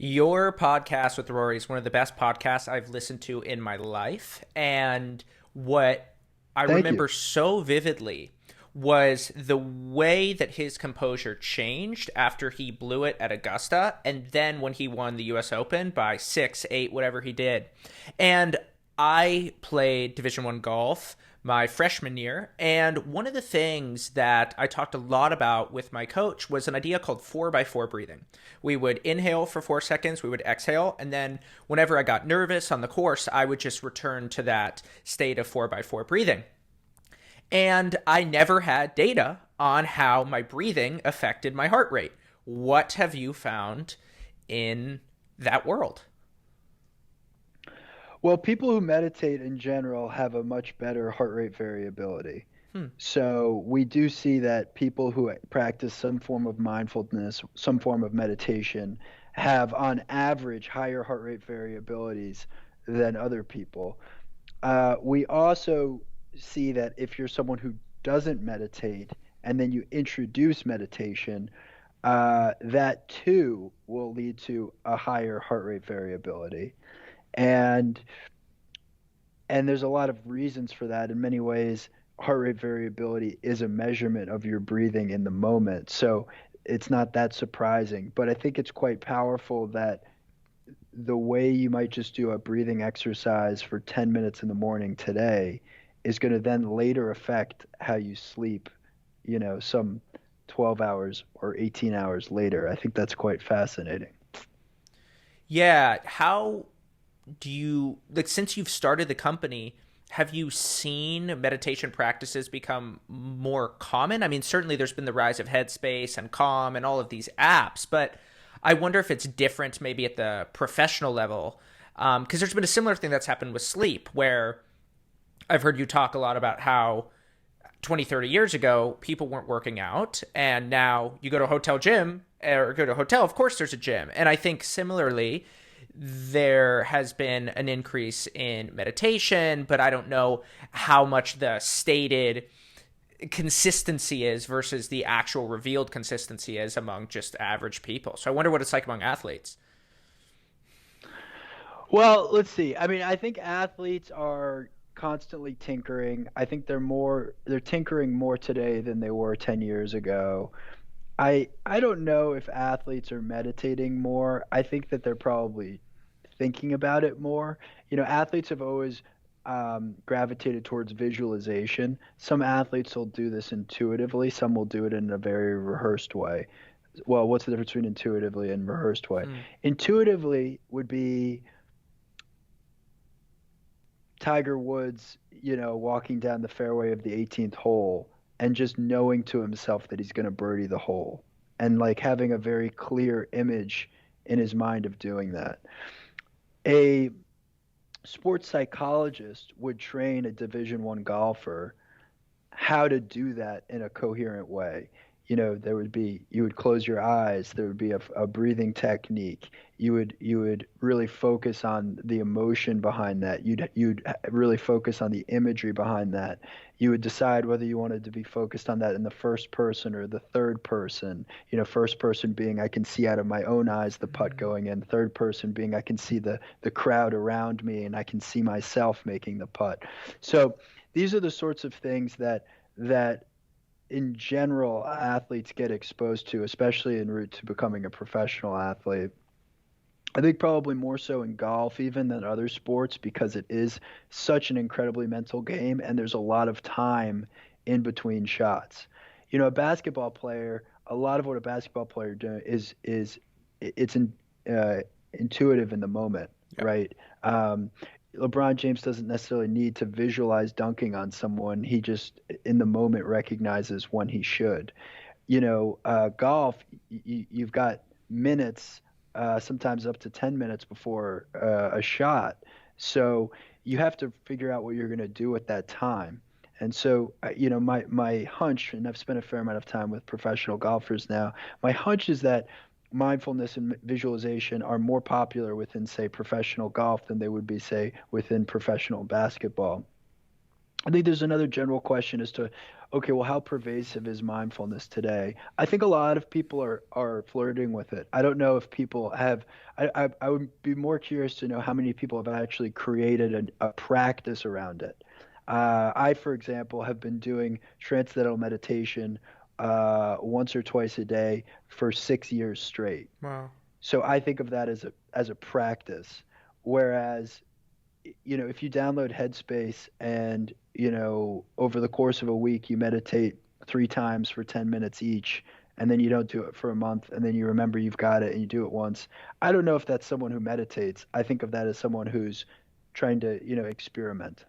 Your podcast with Rory is one of the best podcasts I've listened to in my life. And what I Thank you. remember so vividly was the way that his composure changed after he blew it at Augusta and then when he won the US Open by 6, 8, whatever he did. And I played Division 1 golf my freshman year, and one of the things that I talked a lot about with my coach was an idea called 4x4 breathing. We would inhale for 4 seconds, we would exhale, and then whenever I got nervous on the course, I would just return to that state of 4x4 breathing. And I never had data on how my breathing affected my heart rate. What have you found in that world? Well, people who meditate in general have a much better heart rate variability. Hmm. So we do see that people who practice some form of mindfulness, some form of meditation, have on average higher heart rate variabilities than other people. We also see that if you're someone who doesn't meditate and then you introduce meditation, that too will lead to a higher heart rate variability. And and there's a lot of reasons for that. In many ways, heart rate variability is a measurement of your breathing in the moment. So it's not that surprising. But I think it's quite powerful that the way you might just do a breathing exercise for 10 minutes in the morning today is going to then later affect how you sleep, some 12 hours or 18 hours later. I think that's quite fascinating. Yeah, how do you like since you've started the company, have you seen meditation practices become more common? I mean, certainly there's been the rise of Headspace and Calm and all of these apps, but I wonder if it's different maybe at the professional level. Because there's been a similar thing that's happened with sleep, where I've heard you talk a lot about how 20, 30 years ago, people weren't working out. And now you go to a hotel gym or go to a hotel, of course, there's a gym. And I think similarly, there has been an increase in meditation, but I don't know how much the stated consistency is versus the actual revealed consistency is among just average people. So I wonder what it's like among athletes. Well, let's see. I mean, I think athletes are constantly tinkering. I think they're tinkering more today than they were 10 years ago. I don't know if athletes are meditating more. I think that they're probably thinking about it more. Athletes have always gravitated towards visualization. Some athletes will do this intuitively, some will do it in a very rehearsed way. Well, what's the difference between intuitively and rehearsed way? Hmm. Intuitively would be Tiger Woods, walking down the fairway of the 18th hole and just knowing to himself that he's going to birdie the hole and like having a very clear image in his mind of doing that. A sports psychologist would train a Division 1 golfer how to do that in a coherent way. There would be you would close your eyes. There would be a breathing technique. You would really focus on the emotion behind that. You'd really focus on the imagery behind that. You would decide whether you wanted to be focused on that in the first person or the third person. First person being I can see out of my own eyes the putt going in. Third person being I can see the crowd around me and I can see myself making the putt. So these are the sorts of things that in general athletes get exposed to, especially en route to becoming a professional athlete. I think probably more so in golf even than other sports because it is such an incredibly mental game and there's a lot of time in between shots. A basketball player, a lot of what a basketball player does is it's intuitive in the moment, Yeah. right? LeBron James doesn't necessarily need to visualize dunking on someone. He just, in the moment, recognizes when he should. Golf, you've got minutes, sometimes up to 10 minutes before a shot. So you have to figure out what you're going to do at that time. And so, my hunch, and I've spent a fair amount of time with professional golfers now, my hunch is that mindfulness and visualization are more popular within, say, professional golf than they would be, say, within professional basketball. I think there's another general question as to, okay, well, how pervasive is mindfulness today? I think a lot of people are flirting with it. I don't know if people have. I would be more curious to know how many people have actually created a practice around it. I, for example, have been doing transcendental meditation once or twice a day for 6 years straight. Wow. So I think of that as a practice. Whereas if you download Headspace and, over the course of a week, you meditate 3 times for 10 minutes each, and then you don't do it for a month, and then you remember you've got it and you do it once. I don't know if that's someone who meditates. I think of that as someone who's trying to, experiment.